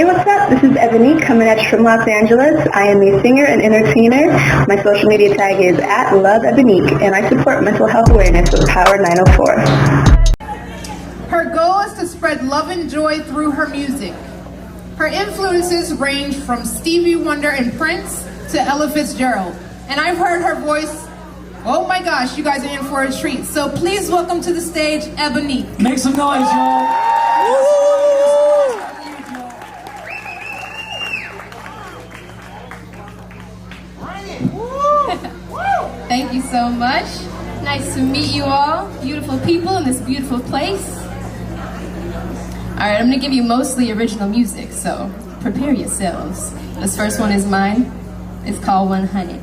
Hey, what's up? This is Ebonique coming at you from Los Angeles. I am a singer and entertainer. My social media tag is @LoveEbonique, and I support mental health awareness with POWER904. Her goal is to spread love and joy through her music. Her influences range from Stevie Wonder and Prince to Ella Fitzgerald. And I've heard her voice. Oh my gosh, you guys are in for a treat. So please welcome to the stage, Ebonique. Make some noise, y'all. Thank you so much. Nice to meet you all, beautiful people in this beautiful place. All right, I'm gonna give you mostly original music, so prepare yourselves. This first one is mine. It's called 100.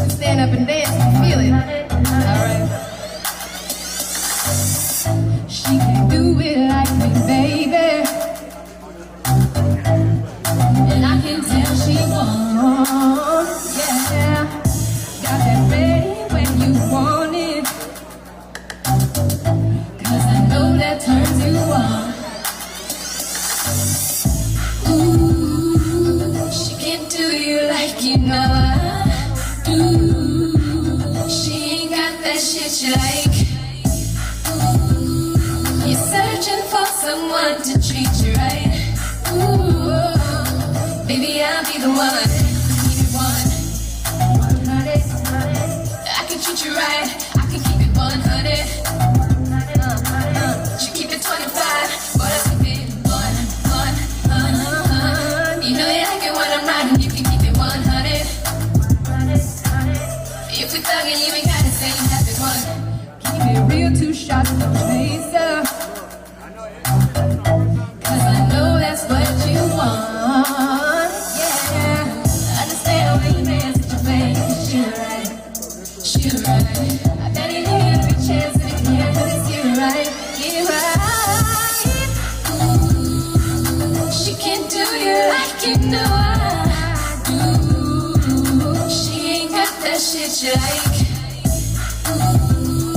Stand up and dance and feel it. All right. She can do it like me, baby. And I can tell she wants, yeah. Got that ready when you want it. 'Cause I know that turns you on. Ooh, she can do you like you know I do. She ain't got that shit you like. Ooh, you're searching for someone to treat you right. Ooh, baby, I'll be the one. Keep it 100. I can treat you right. I can keep it 100. She keep it 25, but I keep it 100. You know you like it when I'm riding. You can keep it 100. If we thuggin', you ain't gotta say you have it 1. Keep it real, 2 shots, no chaser. 'Cause I know that's what you want. Yeah, understand when you dance at your face. She right, she right. I bet you give you every chance that you can, 'cause it's you right, you right. Ooh, she can do you like you know I do. She ain't got that shit you like. Ooh,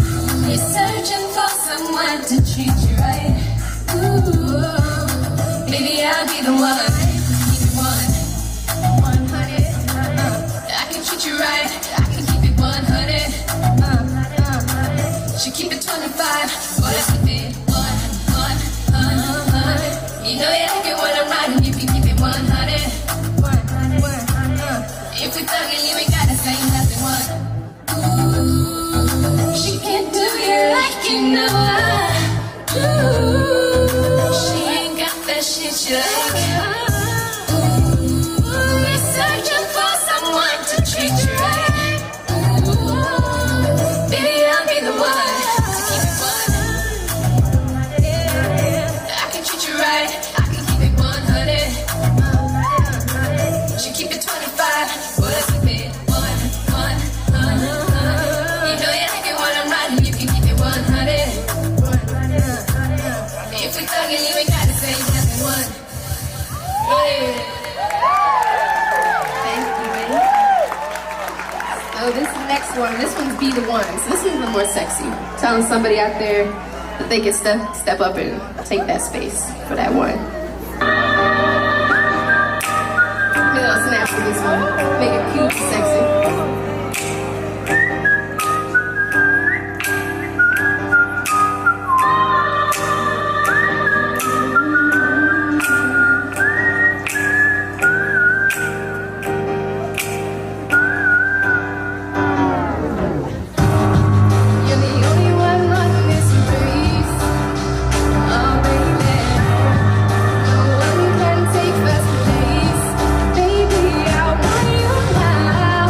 you're searching for someone to treat you right. Ooh, baby, I'll be the one. Keep it 100. I can treat you right. I can keep it 100. She keep it 25, but I keep it 100. You know you like it when I'm riding. You can keep it 100. If we thuggin', you ain't gotta say nothing 1. Ooh, she can do you like you know I do. She ain't got that shit you like. Ooh, you're searching for someone to treat you right. Ooh, baby, I'll be the one to keep it 100. I can treat you right. I can keep it 100. She keep it 25, but I keep it 100. You know you like it when I'm riding. You can keep it 100. If we thuggin', you ain't gotta say nothing 1. Thank you, man. So this next one, this one's Be the One. So this one's a little more sexy. Telling somebody out there that they can step up and take that space for that one. Maybe I'll snap for this one. Make it cute and sexy. You're the only one on this race. Oh, baby. No one can take first place. Baby, I want you now.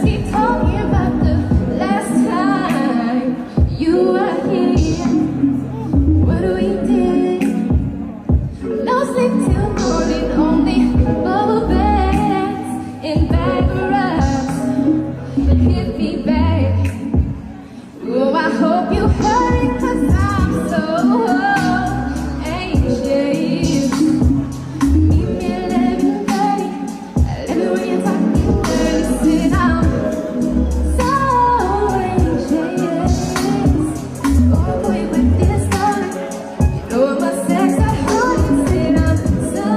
keep talking about the last time you were here. What we did. No sleep till morning, only bubble baths in backgrounds. Hit me back. Oh, I hope you hurry, 'cause I'm so anxious. Meet me at 11:30. 11 when you're talking dirty. Sit down. So anxious. Oh, boy, with this time, you know I'm a sex at heart. Sit down. So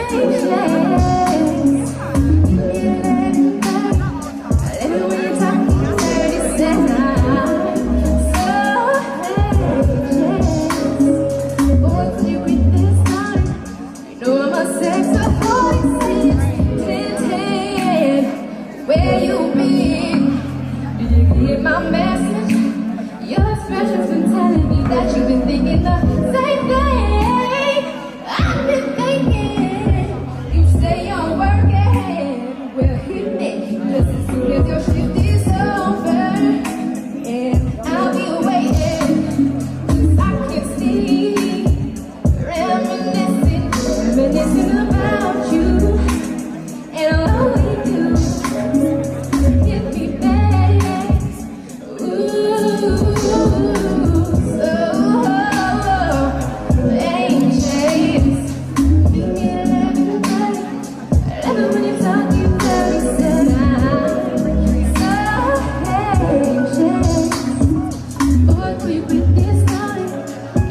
anxious. Meet me at 11:30. 11 when you're talking dirty. Sit down. So anxious. Boy, could you quit this time? You know I'm a sex aholic since 10. Where you been? Did you get my message? Your expression's been telling me that you've been thinking the same thing I've been thinking. You say you're working, well hit me, 'cause as soon as your shift is over, and I'll be waiting, 'cause I can see reminiscing about you and what we do. Get me back, ooh, so anxious. Meet me at 11:30. 11 when you're talking dirty. Said I'm so anxious. Boy, will you quit this time?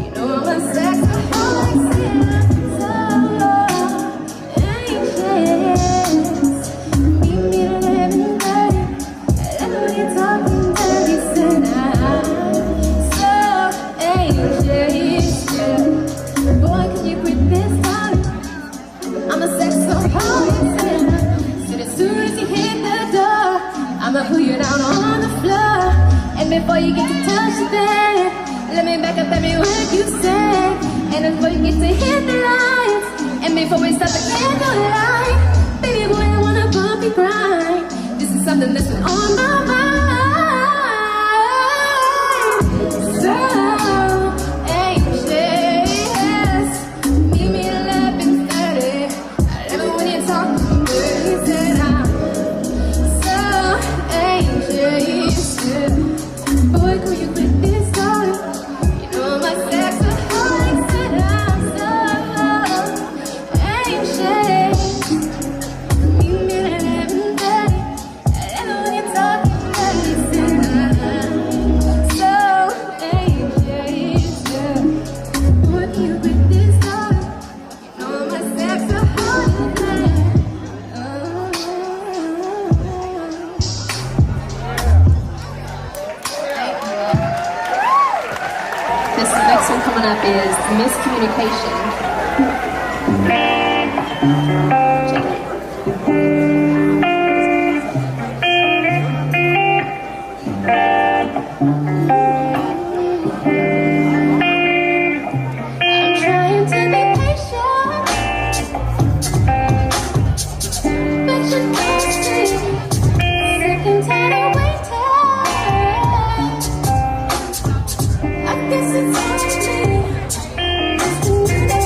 You know I'm a sexaholic. Said I'm so anxious. Meet me at 11:30. 11 when you're talking dirty. Said I'm so anxious. Yeah. Boy, can you quit this time? I'm a sexaholic. Said as soon as you hit the door, I'ma pull you down on the floor. And before you get to touch the bed, let me back up every word you said. And before you get to hit the lights, and before we start the candlelight, baby boy, I wanna bump you bright. This is something that's been on my mind. So anxious. Meet me at 11:30. 11 when you're talking dirty. Said I'm so anxious. Boy, could you quit this time? You know I'm a sexaholic. Said I'm so anxious. Meet me at 11:30. 11 when you're talking dirty. Said I'm so anxious. Boy, can you quit this time? You know I'm a sexaholic. This next one coming up is miscommunication. Check it. I'm trying to be patient, but you can't see. Sick and tired of waiting. I guess it's only just another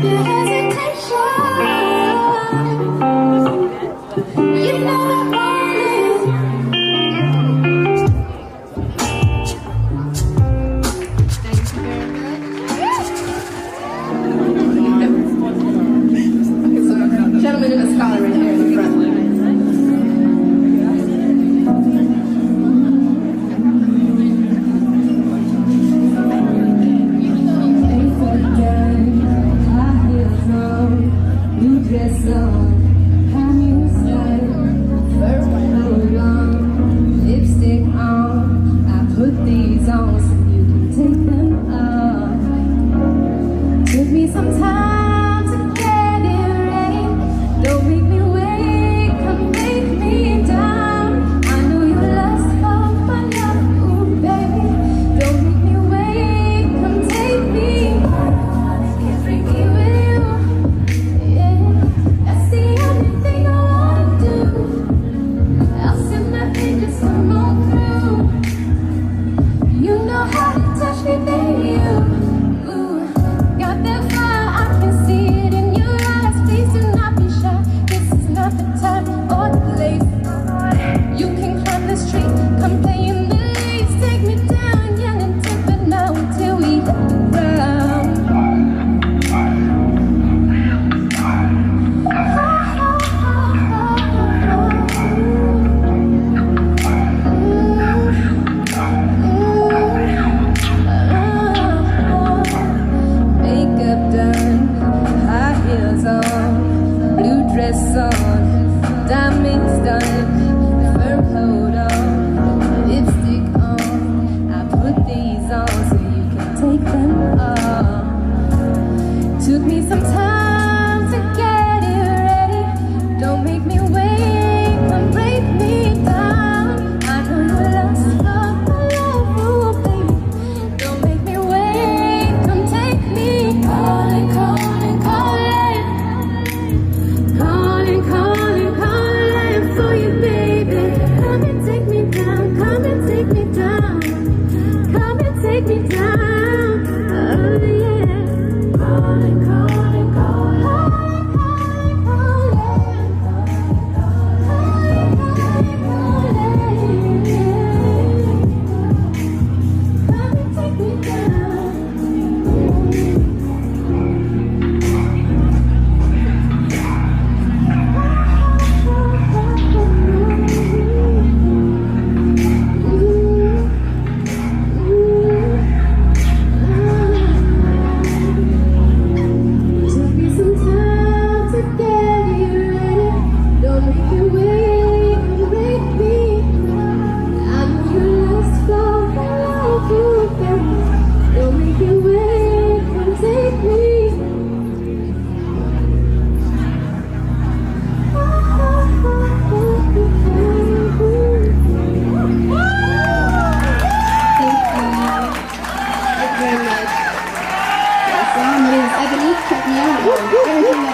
your hesitation. You know I want it. Gentleman in a scholar right there in the front. Dress on, how you style, fur coat on, lipstick on. I put these on so you can take them off. Took me some time to get it ready. Don't make me wait, come make me down. I know you lust for my love, ooh baby. Don't make me wait, come take me. Get freaky with you. That's the only thing I wanna do. I'll sit my fingers come on through. You know how to touch me, baby. Ooh, got that fire, I can see it in your eyes. Please do not be shy. This is not the time or the place. You can climb this tree, come play in the leaves. Take me down, young and timid now until we hit the ground. Makeup done, high heels on, blue dress on, diamonds done, fur coat on, lipstick on. I put these on so you can take them off. Took me some time to get it ready. Don't make me wait, come break me down. I know you lust for my love, ooh baby. Don't make me wait, come take me. Calling, calling, calling, calling, calling, calling for you, baby. Come and take me down, come and take me down, come and take me down. Oh yeah. Calling, calling, calling, calling, calling, calling, calling, come and take me down. Took me some time to get it ready. Don't make me wait, break me. I know you lust for my love, you baby. Don't make me wait, come take me. Thank you very much. That song is Ebonique, check me out on everything that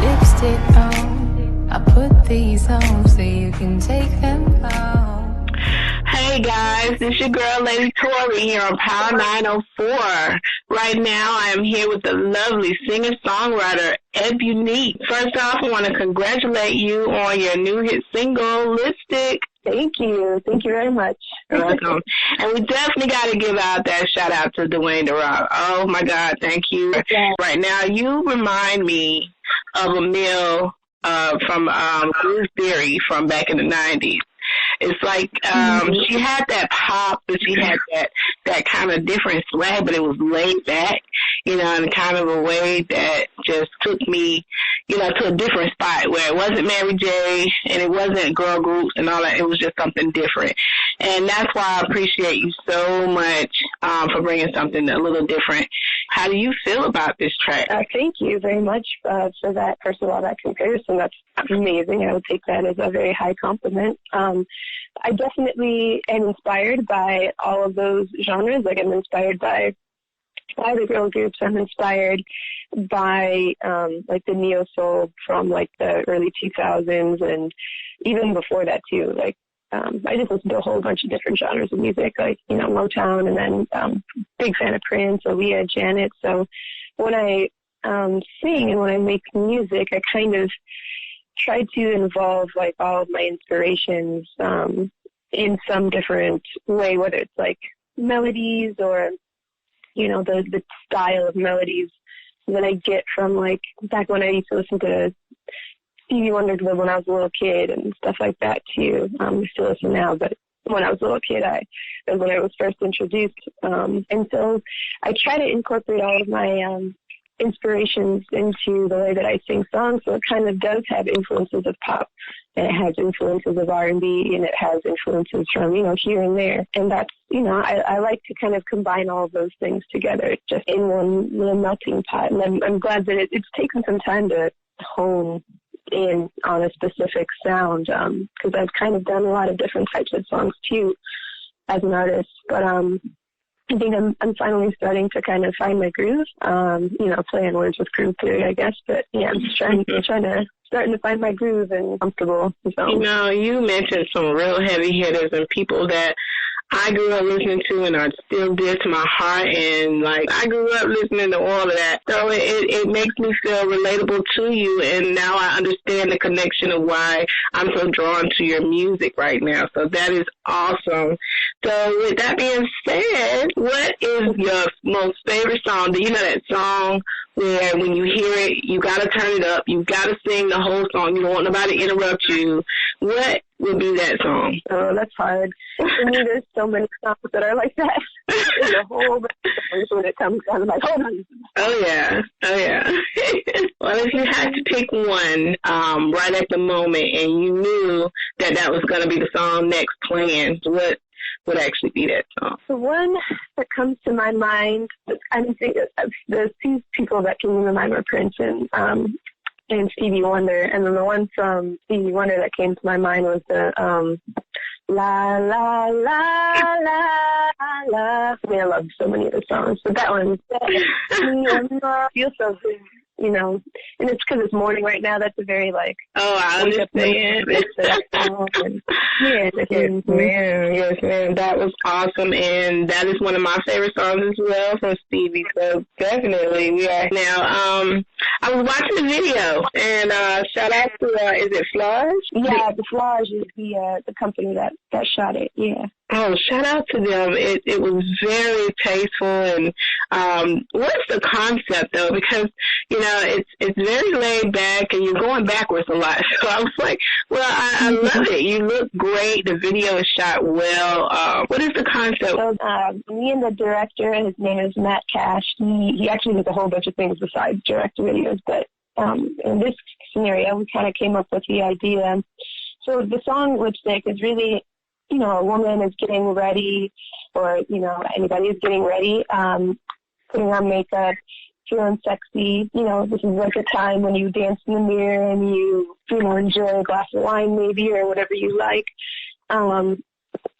Lipstick on, I put these on so you can take them off. Hey guys, this is your girl Lady Tori here on Power 904. Right now I am here with the lovely singer-songwriter Ebonique. First off, I want to congratulate you on your new hit single, Lipstick. Thank you. Thank you very much. You're welcome. And we definitely got to give out that shout out to Dwayne The Rock. Oh my God, thank you. Yeah. Right now, you remind me of a meal from Groove Theory from back in the 90s. It's like she had that pop, but she had that kind of different swag, but it was laid back, you know, in kind of a way that just took me, you know, to a different spot where it wasn't Mary J. and it wasn't girl groups and all that. It was just something different. And that's why I appreciate you so much for bringing something a little different. How do you feel about this track? Thank you very much for that. First of all, that comparison, that's amazing. I would take that as a very high compliment. I definitely am inspired by all of those genres. Like, I'm inspired by the girl groups. I'm inspired by like the neo soul from like the early 2000s and even before that too. Like I just listen to a whole bunch of different genres of music, like, you know, Motown, and then big fan of Prince, Aaliyah, Janet. So when I sing and when I make music, I kind of try to involve like all of my inspirations in some different way, whether it's like melodies or, you know, the style of melodies that I get from, like, back when I used to listen to Stevie Wonder when I was a little kid and stuff like that too. I still listen now, but when I was a little kid, that was when I was first introduced. And so I try to incorporate all of my inspirations into the way that I sing songs. So it kind of does have influences of pop, and it has influences of R&B, and it has influences from, you know, here and there. And that's, you know, I like to kind of combine all of those things together just in one little melting pot. And I'm glad that it's taken some time to hone in on a specific sound, because I've kind of done a lot of different types of songs too as an artist. But I think I'm finally starting to kind of find my groove. You know, playing words with groove theory, I guess. But yeah, I'm just starting to find my groove and comfortable. So. You know, you mentioned some real heavy hitters and people that I grew up listening to and are still dear to my heart, and like I grew up listening to all of that. So it makes me feel relatable to you, and now I understand the connection of why I'm so drawn to your music right now. So that is awesome. So with that being said, what is your most favorite song? Do you know that song where when you hear it, you got to turn it up, you got to sing the whole song, you don't want nobody to interrupt you? What would be that song? Oh, that's hard. For me, there's so many songs that are like that. There's a whole bunch of songs when it comes down, I'm like, hold on. Oh, yeah. Oh, yeah. Well, if you had to pick one right at the moment and you knew that was going to be the song next playing, what would actually be that song? The one that comes to my mind, I think the two people that came to mind were Prince and Stevie Wonder, and then the one from Stevie Wonder that came to my mind was the La La La La La. I mean, I love so many of the songs, but that one feels so good, you know. And it's because it's morning right now. That's a very like. Oh, I understand. Yes, ma'am. That was awesome, and that is one of my favorite songs as well from Stevie. So definitely, we are now. I was watching the video, and shout out to is it Flage? Yeah, the Flage is the company that shot it. Yeah. Oh, shout out to them. It was very tasteful. And what's the concept, though? Because, you know, it's very laid back, and you're going backwards a lot. So I was like, well, I love it. You look great. The video is shot well. What is the concept? So me and the director, his name is Matt Cash. He actually does a whole bunch of things besides direct videos. But in this scenario, we kind of came up with the idea. So the song Lipstick is really, you know, a woman is getting ready, or, you know, anybody is getting ready, putting on makeup, feeling sexy. You know, this is like a time when you dance in the mirror and you know, enjoy a glass of wine maybe, or whatever you like. And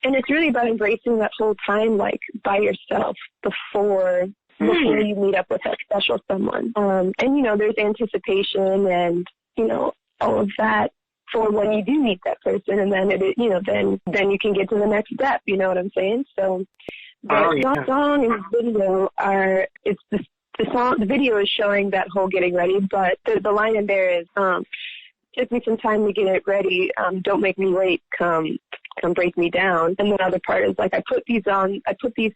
it's really about embracing that whole time, like, by yourself before you meet up with that special someone. And, you know, there's anticipation and, you know, all of that for when you do meet that person, and then you know, then you can get to the next step. You know what I'm saying? So the song and the video the video is showing that whole getting ready, but the line in there is took me some time to get it ready. Don't make me wait. Come break me down. And the other part is like I put these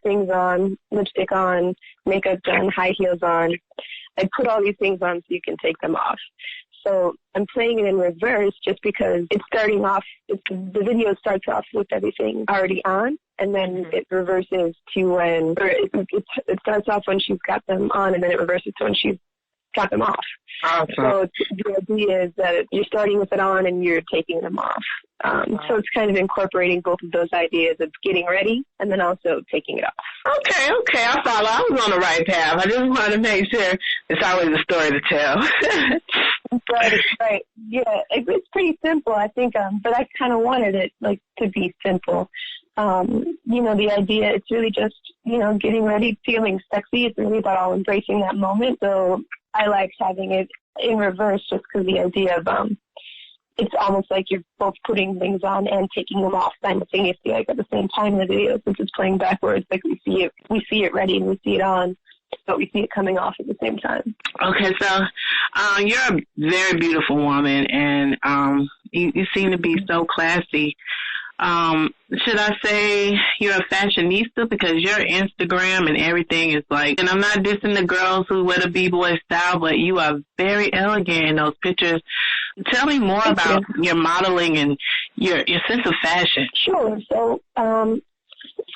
things on, lipstick on, makeup done, high heels on. I put all these things on so you can take them off. So I'm playing it in reverse just because it's starting off, the video starts off with everything already on, and then it reverses to when, or it starts off when she's got them on, and then it reverses to when she's got them off. Awesome. So the idea is that you're starting with it on and you're taking them off. So it's kind of incorporating both of those ideas of getting ready and then also taking it off. Okay, I follow. I was on the right path. I just wanted to make sure it's always a story to tell. Right. Yeah, it's pretty simple, I think, but I kind of wanted it like to be simple. You know, the idea, it's really just, you know, getting ready, feeling sexy. It's really about all embracing that moment. So I liked having it in reverse just because the idea of, it's almost like you're both putting things on and taking them off simultaneously, like at the same time in the video, since it's playing backwards. Like we see it ready and we see it on, but we see it coming off at the same time. Okay, so you're a very beautiful woman, and you seem to be so classy. Should I say you're a fashionista? Because your Instagram and everything is like, and I'm not dissing the girls who wear the B-boy style, but you are very elegant in those pictures. Tell me more about your modeling and your sense of fashion. Sure. So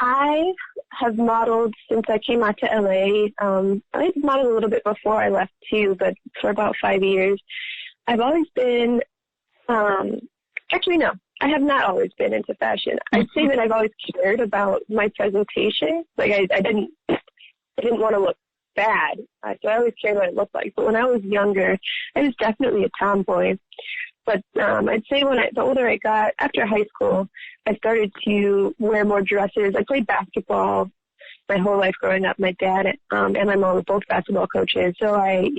I have modeled since I came out to LA. I modeled a little bit before I left too, but for about 5 years. I've always been, actually no, I have not always been into fashion. I'd say that I've always cared about my presentation. Like I didn't want to look bad, so I always cared what it looked like. But when I was younger, I was definitely a tomboy. But I'd say the older I got, after high school, I started to wear more dresses. I played basketball my whole life growing up. My dad and my mom were both basketball coaches, so I,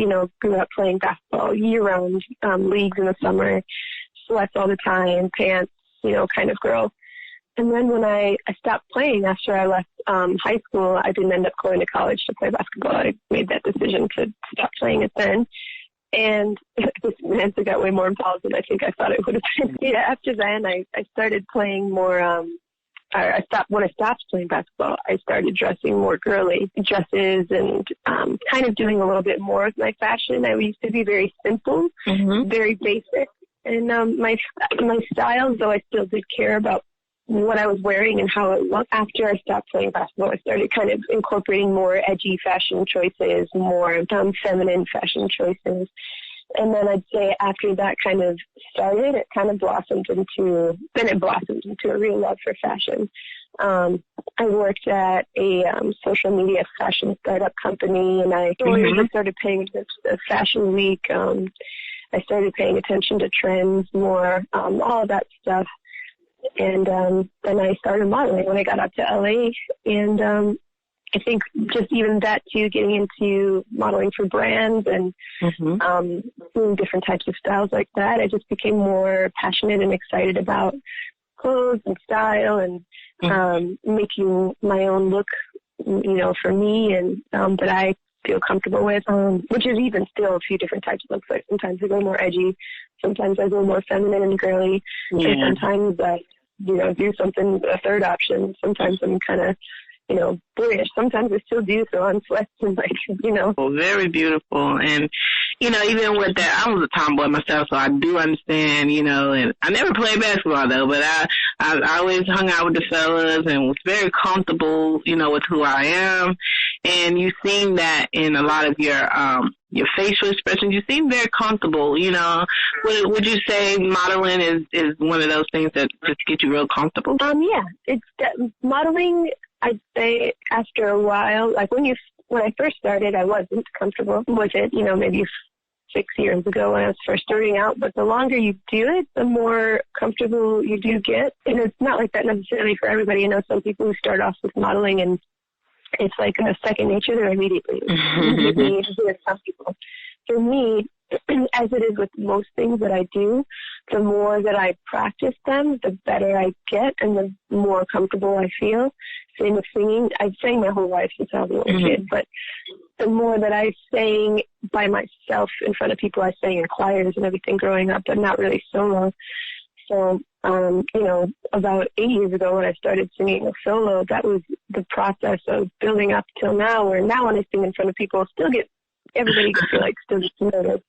grew up playing basketball year-round, leagues in the summer, sweats all the time, pants, kind of girl. And then when I stopped playing after I left high school, I didn't end up going to college to play basketball. I made that decision to stop playing it then. And this answer got way more involved than I think I thought it would have been. Yeah, after then, I started playing more, when I stopped playing basketball, I started dressing more girly dresses and kind of doing a little bit more of my fashion. I used to be very simple, very basic. And my styles, though I still did care about what I was wearing and how it looked. After I stopped playing basketball, I started kind of incorporating more edgy fashion choices, more feminine fashion choices. And then I'd say after that kind of started, it kind of blossomed into a real love for fashion. I worked at a social media fashion startup company, and I started paying attention to Fashion Week. I started paying attention to trends more, all of that stuff. And then I started modeling when I got up to LA. And I think just even that too, getting into modeling for brands and doing different types of styles like that, I just became more passionate and excited about clothes and style and making my own look, for me and that I feel comfortable with, which is even still a few different types of looks. Like sometimes I go more edgy, sometimes I go more feminine and girly, and sometimes I, do something, a third option. Sometimes I'm kind of, boyish. Sometimes I still do, so I'm sweats and Well, very beautiful. And, even with that, I was a tomboy myself, so I do understand, and I never played basketball though, but I always hung out with the fellas and was very comfortable, with who I am. And you seen that in a lot of your facial expressions. You seem very comfortable, Would you say modeling is one of those things that just get you real comfortable? Yeah, it's modeling. I'd say after a while, like when I first started, I wasn't comfortable with it, maybe 6 years ago when I was first starting out. But the longer you do it, the more comfortable you do get. And it's not like that necessarily for everybody. I know some people who start off with modeling and it's like a second nature. They're immediately some people. For me, as it is with most things that I do, the more that I practice them, the better I get and the more comfortable I feel. Same with singing. I've sang my whole life since I was a little kid, but the more that I sang by myself in front of people, I sang in choirs and everything growing up, but not really solo. So, about 8 years ago when I started singing a solo, that was the process of building up till now, where now when I sing in front of people, everybody can feel like still gets nervous,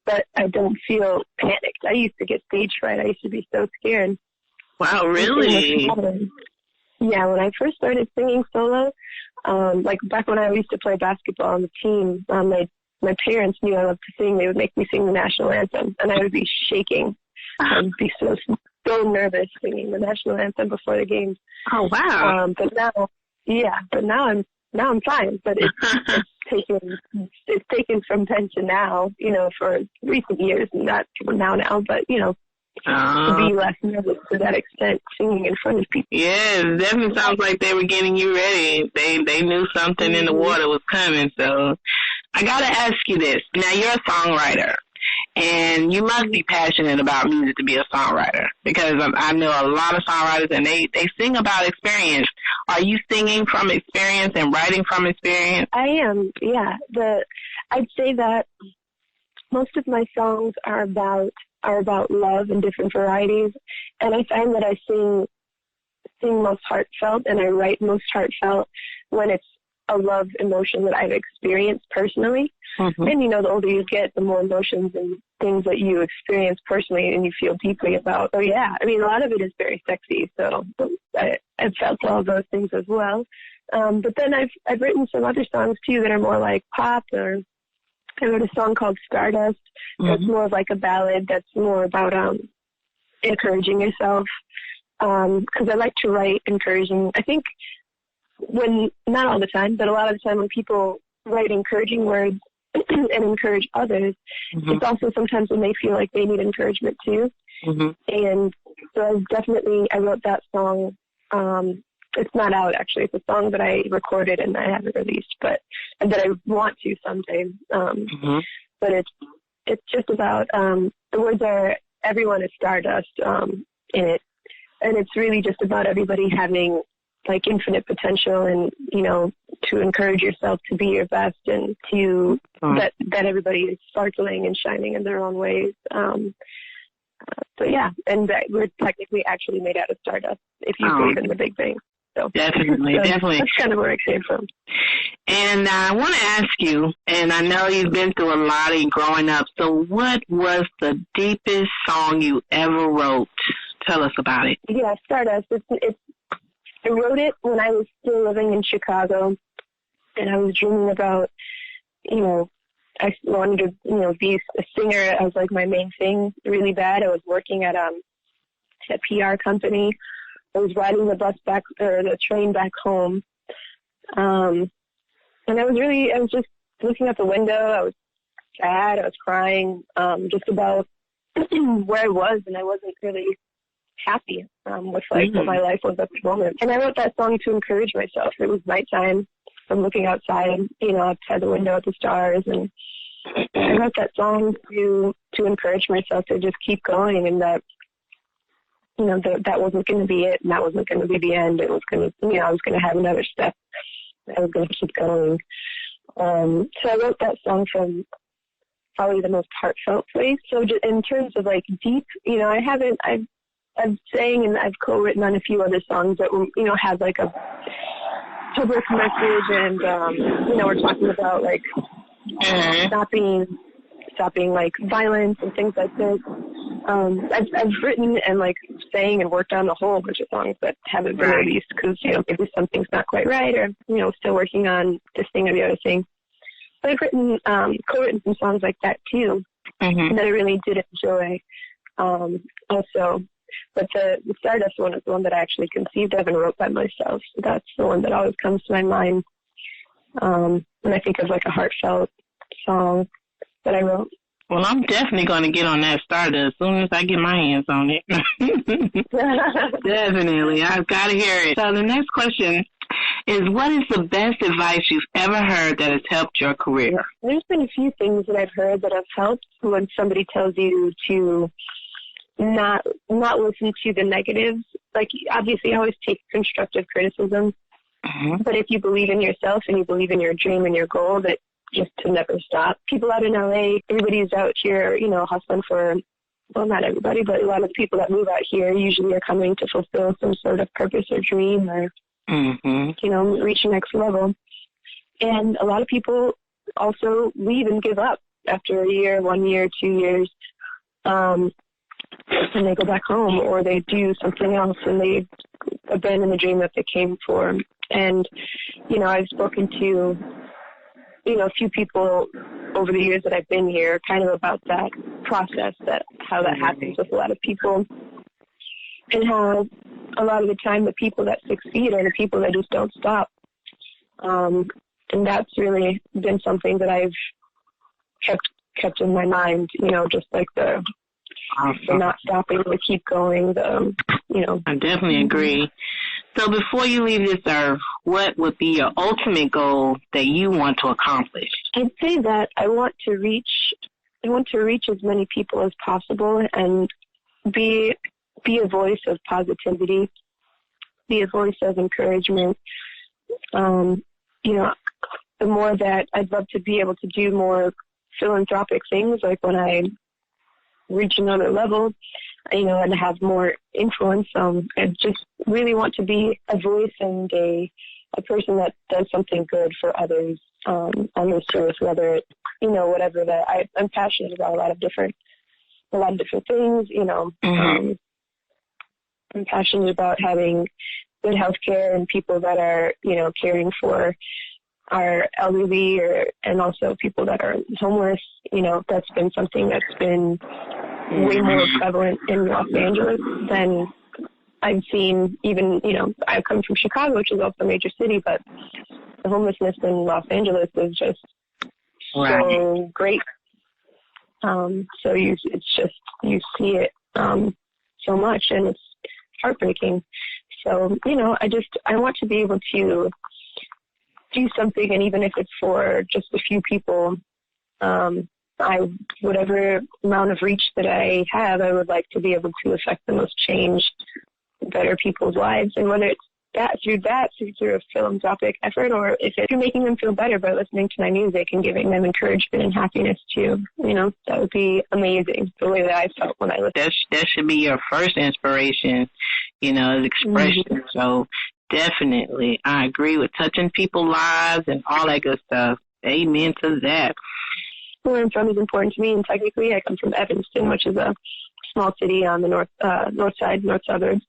but I don't feel panicked. I used to get stage fright. I used to be so scared. Wow, really? Yeah, when I first started singing solo, like back when I used to play basketball on the team, my parents knew I loved to sing. They would make me sing the national anthem, and I would be shaking. I would be so nervous singing the national anthem before the games. Oh, wow. But now I'm fine. But it's taken from then to now, for recent years, not now, but, to be less nervous to that extent, singing in front of people. Yeah, it definitely sounds like they were getting you ready. They knew something in the water was coming. So I got to ask you this. Now, you're a songwriter. And you must be passionate about music to be a songwriter, because I know a lot of songwriters, and they sing about experience. Are you singing from experience and writing from experience? I am, yeah. I'd say that most of my songs are about love in different varieties, and I find that I sing most heartfelt, and I write most heartfelt when it's a love emotion that I've experienced personally. Mm-hmm. And, the older you get, the more emotions and things that you experience personally and you feel deeply about. Oh, yeah. I mean, a lot of it is very sexy, so I've felt all those things as well. But then I've written some other songs, too, that are more like pop. Or I wrote a song called Stardust. Mm-hmm. That's more of like a ballad that's more about encouraging yourself. Because I like to write encouraging. I think not all the time, but a lot of the time when people write encouraging words and encourage others, mm-hmm. it's also sometimes when they feel like they need encouragement too. Mm-hmm. And so I wrote that song. It's not out, actually. It's a song that I recorded and I haven't released, but that I want to someday. Mm-hmm. But it's just about, the words are, everyone is stardust in it. And it's really just about everybody having like infinite potential, and to encourage yourself to be your best, and to that everybody is sparkling and shining in their own ways. So yeah, and that we're technically actually made out of stardust, if you believe in the Big Bang. So definitely. That's kind of where it came from. And I want to ask you, and I know you've been through a lot of growing up. So what was the deepest song you ever wrote? Tell us about it. Yeah, Stardust. I wrote it when I was still living in Chicago, and I was dreaming about, I wanted to, be a singer as like my main thing really bad. I was working at a PR company. I was riding the train back home. And I was just looking out the window. I was sad. I was crying, just about where I was, and I wasn't really happy with what my life was at the moment. And I wrote that song to encourage myself. It was nighttime. I'm looking outside, outside the window at the stars, and I wrote that song to encourage myself to just keep going, and that that wasn't going to be it, and that wasn't going to be the end. It was going to, I was going to have another step. I was going to keep going. So I wrote that song from probably the most heartfelt place. So just in terms of like deep, I've sang and I've co-written on a few other songs that, have like a public message, and, we're talking about like stopping like violence and things like this. I've written and like sang and worked on a whole bunch of songs that haven't been released because, maybe something's not quite right, or, still working on this thing or the other thing. But I've written, co-written some songs like that too, that I really did enjoy also. But the Stardust one is the one that I actually conceived of and wrote by myself. So that's the one that always comes to my mind when I think of like a heartfelt song that I wrote. Well, I'm definitely going to get on that Stardust as soon as I get my hands on it. Definitely. I've got to hear it. So the next question is, what is the best advice you've ever heard that has helped your career? There's been a few things that I've heard that have helped when somebody tells you to not listen to the negatives. Like, obviously, I always take constructive criticism. But if you believe in yourself and you believe in your dream and your goal, that just to never stop. People out in LA, everybody's out here, hustling for, well, not everybody, but a lot of the people that move out here usually are coming to fulfill some sort of purpose or dream, or, reach the next level. And a lot of people also leave and give up after a year, 1 year, 2 years. And they go back home, or they do something else and they abandon the dream that they came for. And, I've spoken to, a few people over the years that I've been here kind of about that process, how that happens with a lot of people, and how a lot of the time the people that succeed are the people that just don't stop. And that's really been something that I've kept in my mind, just like the not stopping, the keep going, I definitely agree. So before you leave this earth, what would be your ultimate goal that you want to accomplish? I'd say that I want to reach want to reach as many people as possible and be a voice of positivity, be a voice of encouragement. You know, the more that I'd love to be able to do more philanthropic things, like when I reach another level, you know, and have more influence. I just really want to be a voice and a person that does something good for others on this earth, whether it, you know, whatever that I'm passionate about a lot of different things, you know. I'm passionate about having good health care and people that are, you know, caring for our elderly and also people that are homeless. You know, that's been something that's been way more prevalent in Los Angeles than I've seen. Even, you know, I come from Chicago, which is also a major city, but the homelessness in Los Angeles is just so great. So you see it so much, and it's heartbreaking. So, you know, I want to be able to do something, and even if it's for just a few people, whatever amount of reach that I have, I would like to be able to affect the most change, better people's lives, and whether it's through a philanthropic effort, or if it's making them feel better by listening to my music and giving them encouragement and happiness too, you know, that would be amazing, the way that I felt when I listened. That should be your first inspiration, you know, is expression. Mm-hmm. So definitely, I agree with touching people's lives and all that good stuff. Amen to that. Where I'm from is important to me, and technically I come from Evanston, which is a small city on the north suburbs.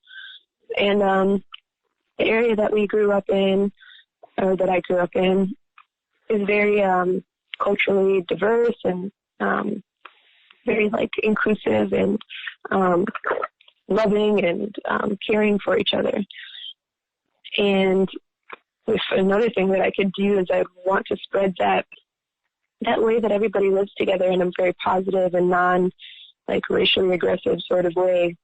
And the area that we grew up in, or that I grew up in, is very culturally diverse and very, like, inclusive and loving and caring for each other. And if another thing that I could do is I want to spread that way that everybody lives together in a very positive and like racially aggressive sort of way.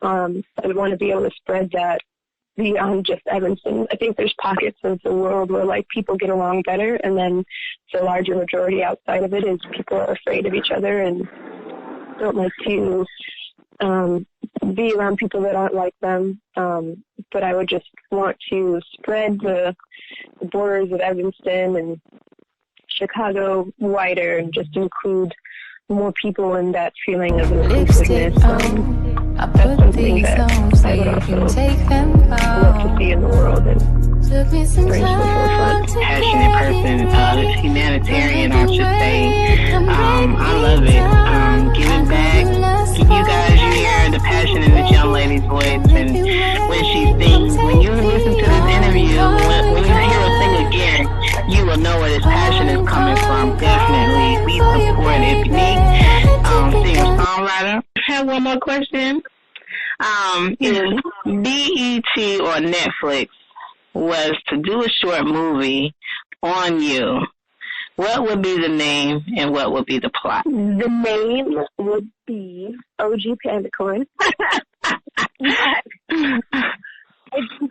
I would want to be able to spread that beyond just Evanston. I think there's pockets of the world where, like, people get along better, and then the larger majority outside of it is people are afraid of each other and don't like to be around people that aren't like them. But I would just want to spread the borders of Evanston and Chicago wider and just include more people in that feeling of inclusiveness. That's something that I would also love to see in the world and bring to the forefront. Passionate person, humanitarian, I should say. I love it. Giving back. You guys, you hear the passion in this young lady's voice, and when she sings, when you listen to this interview, when you hear her sing again, you will know where this passion is coming from. Definitely, we support Ebonique, singer-songwriter. I have one more question. If BET or Netflix was to do a short movie on you, what would be the name and what would be the plot? The name would be OG Pandacorn. The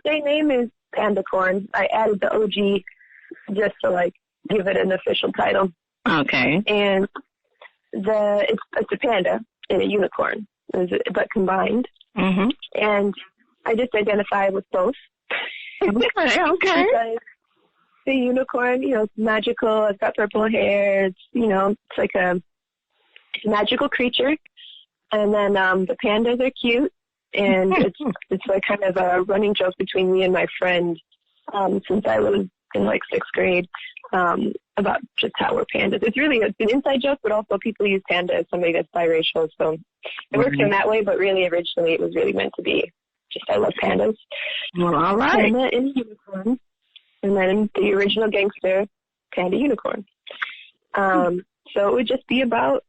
name is Pandacorn. I added the OG just to, like, give it an official title. Okay. And it's a panda and a unicorn, but combined. Mm-hmm. And I just identify with both. Okay. The unicorn, you know, it's magical. It's got purple hair. It's, you know, it's like a magical creature. And then the pandas are cute, and it's like kind of a running joke between me and my friend since I was in, like, 6th grade about just how we're pandas. It's really an inside joke, but also people use panda as somebody that's biracial, so it works in that way. But really, originally, it was really meant to be just I love pandas. Well, all right. Panda and unicorn. And then the original gangster, Panda Unicorn. So it would just be about,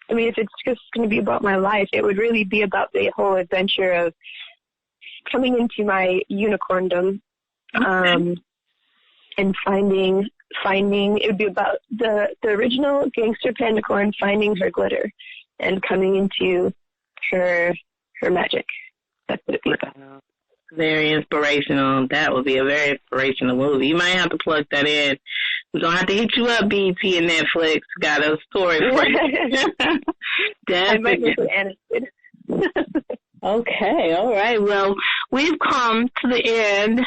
I mean, if it's just going to be about my life, it would really be about the whole adventure of coming into my unicorndom, and finding, it would be about the original gangster Pandacorn finding her glitter and coming into her magic. That's what it'd be about. Very inspirational. That would be a very inspirational movie. You might have to plug that in We're going to have to hit you up, BT and Netflix. Got a story for you. I might Definitely. be animated. Okay, all right. Well, we've come to the end,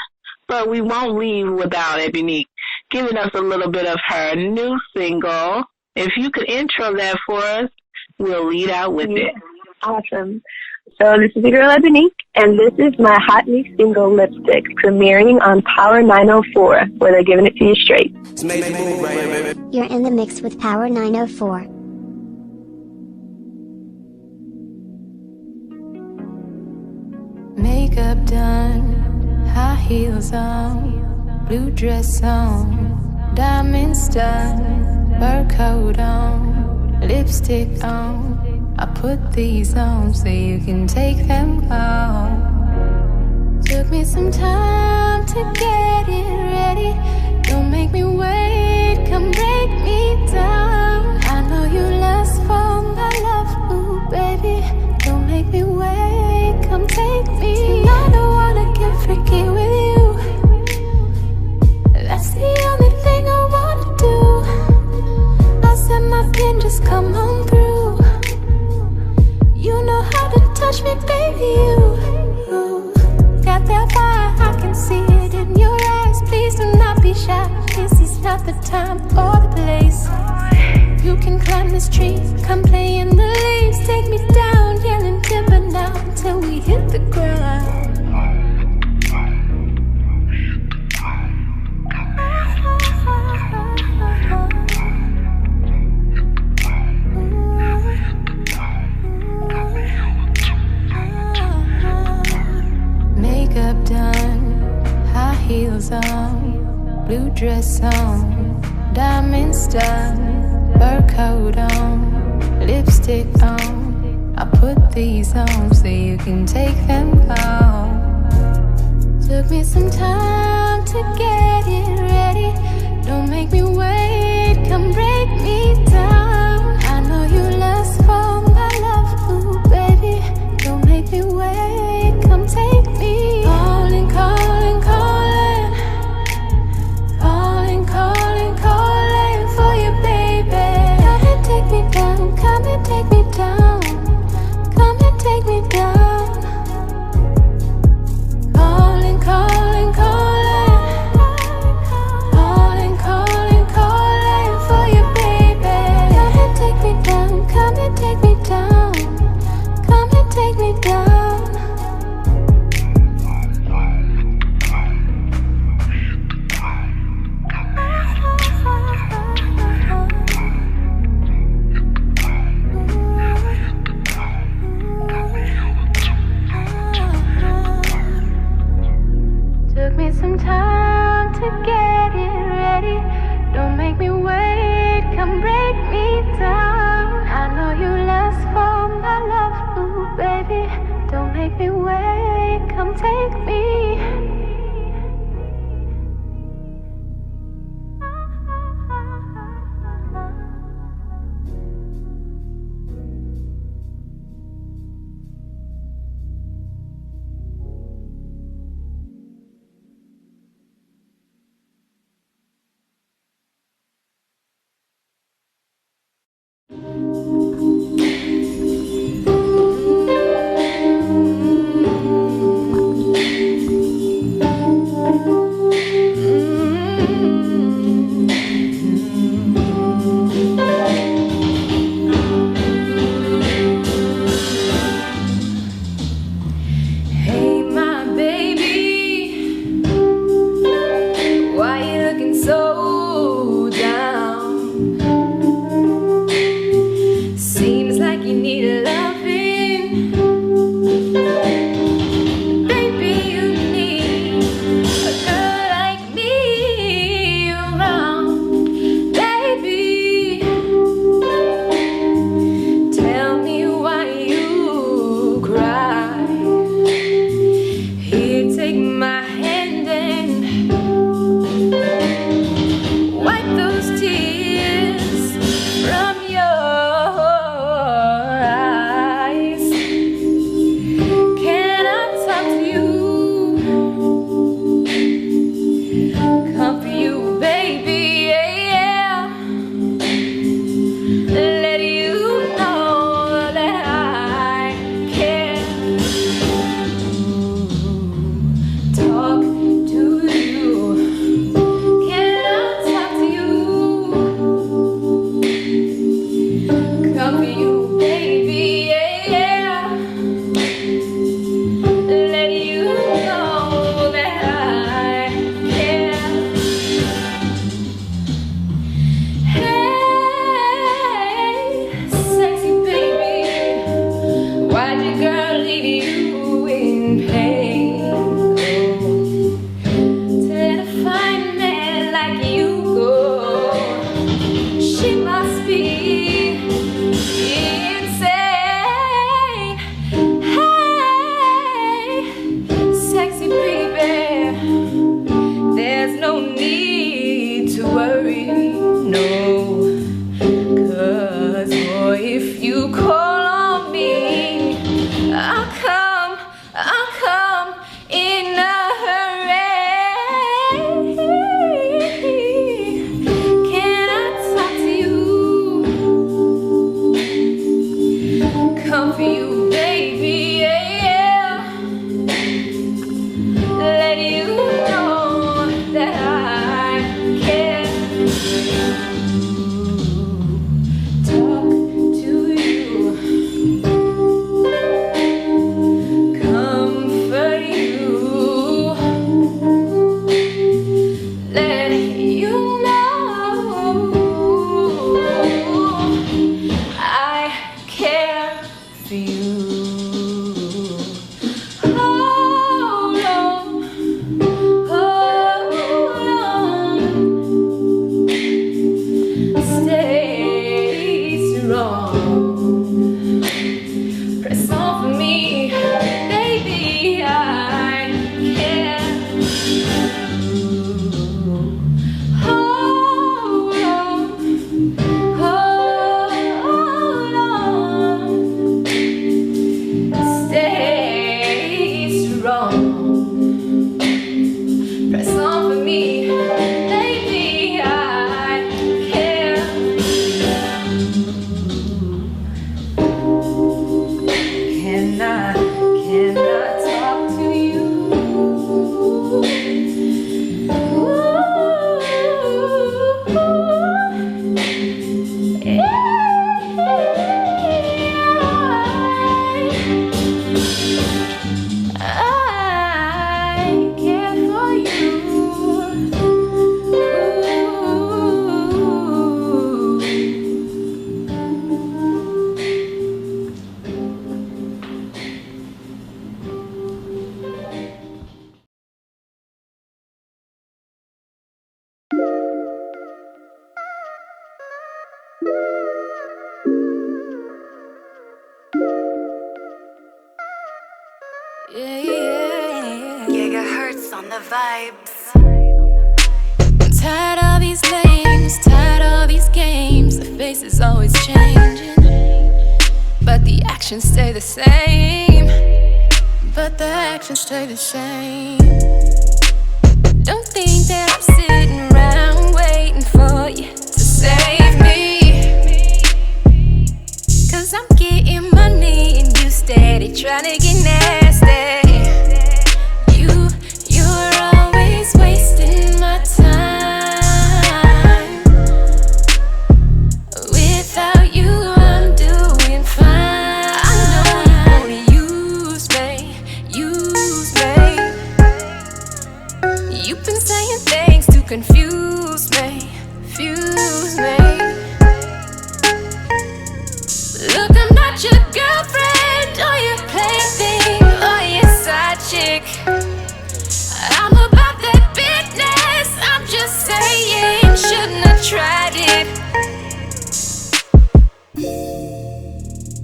but we won't leave without Ebonique giving us a little bit of her new single. If you could intro that for us, we'll lead out with it. Awesome. So this is your girl Ebonique, and this is my hot new single, Lipstick, premiering on POWER904, where they're giving it to you straight. You're in the mix with POWER904. Makeup done, high heels on, blue dress on, diamonds done, fur coat on, lipstick on. I put these on so you can take them off. Took me some time to get it ready. Don't make me wait, come break me down. I know you lust for my love, ooh baby. Don't make me wait, come take me. I don't wanna get freaky with you. That's the only thing I wanna do. I said my pin, just come on through. You know how to touch me, baby, you got that fire, I can see it in your eyes. Please do not be shy, this is not the time or the place. You can climb this tree, come play in the leaves. Take me down, yelling timber now until we hit the ground. Makeup done, high heels on, blue dress on, diamonds done, fur coat on, lipstick on. I put these on so you can take them off. Took me some time to get it ready. Don't make me wait, come break me down. I know you lust for my love, ooh baby. Don't make me wait, come take me. Calling, calling, calling, calling, calling, calling for you, baby. Come and take me down, come and take me down, come and take me down. Calling, calling, calling, calling, calling, calling for you, baby. Come and take me down, come and take me down, come and take me down. Took me some time to get it ready. Don't make me wait, come break me down. I know you lust for my love, ooh baby. Don't make me wait, come take me. Hey, my baby, why you looking so down? Seems like you need a loving. Baby, you need a girl Gigahertz on the vibes. I'm tired of these names, tired of these games. The face is always changing, but the actions stay the same. But the actions stay the same. Don't think that I'm sitting around waiting for you to save me, 'cause I'm getting money and you steady trying to get nasty. You're always wasting my time. Without you I'm doing fine. I know you wanna use me. You've been saying things to confuse me. Look, I'm not your girlfriend or your plaything or your side chick. I'm about that business. I'm just saying, shouldn't have tried it.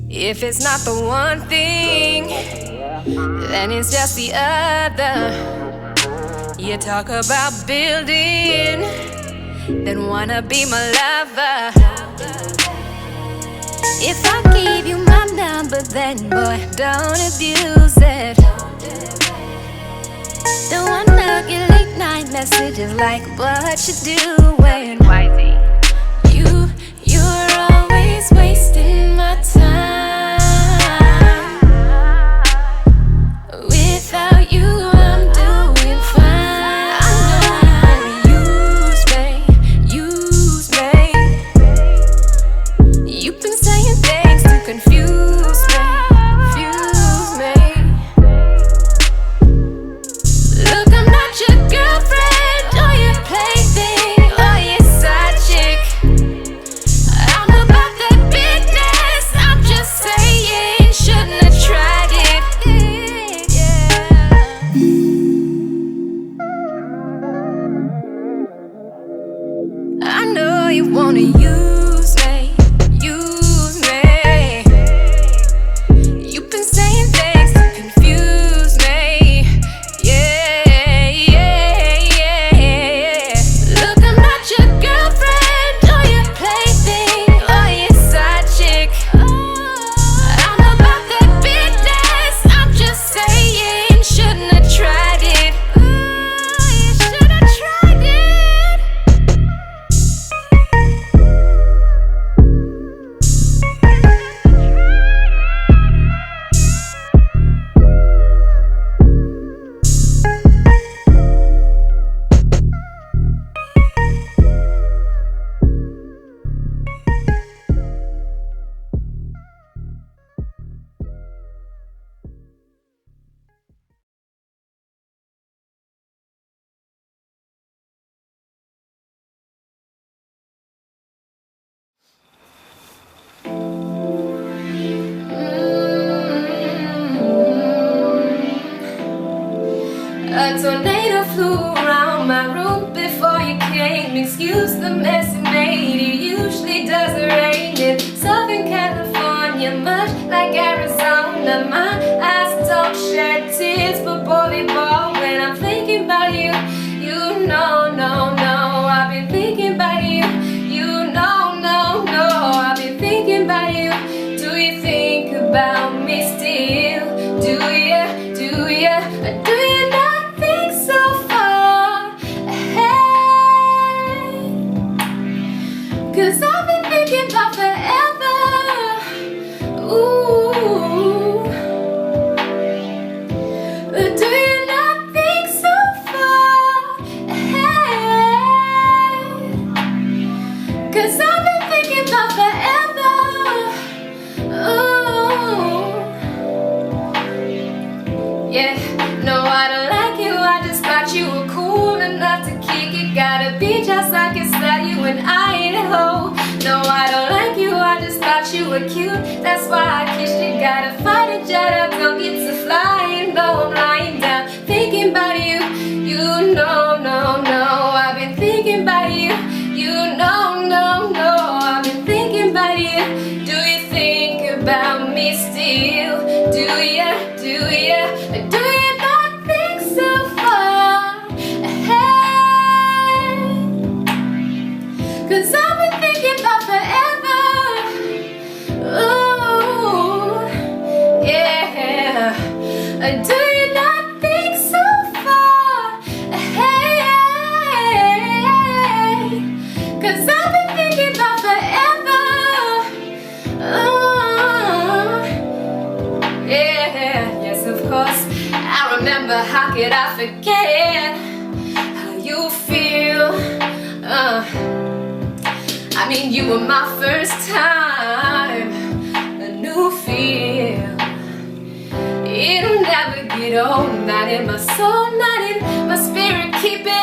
If it's not the one thing, then it's just the other. You talk about building, then wanna be my lover. If I gave you my number, then boy, don't abuse it. Don't wanna get late night messages like what you doing. You're always wasting my time. Without you I'm doing fine. I know you use me. You've been saying things to confuse me. Look, I'm not your girlfriend or your plaything or your side chick. I'm about that business. I'm just saying, shouldn't have tried it. I know you wanna use me. You've been saying things to confuse me. Look, I'm not your girlfriend or your plaything or your side chick. I'm about that business. I'm just saying, shouldn't have tried it. You should have tried it. A tornado flew around my room before you came. Excuse the mess it made. It usually doesn't rain in Southern California, much like Arizona. My eyes don't shed tears, but boy, they ball when I'm thinking about you. 'cause I guess that you and I ain't a hoe. No, I don't like you, I just thought you were cute. That's why I kissed you, gotta fight it, jet up, don't get to flying. Though I'm lying down, thinking about you. You know, no, no, I've been thinking about you. You know, no, no, I've been thinking about you. Do you think about me still? Do ya, do ya, do you not think so far ahead? 'Cause I've been thinking about forever. Ooh, yeah. Do you not think so far ahead? 'Cause I've been thinking about forever. Yeah, yes, of course. I remember, how could I forget how you feel? I mean, you were my first time, a new feel. It'll never get old, not in my soul, not in my spirit, keep it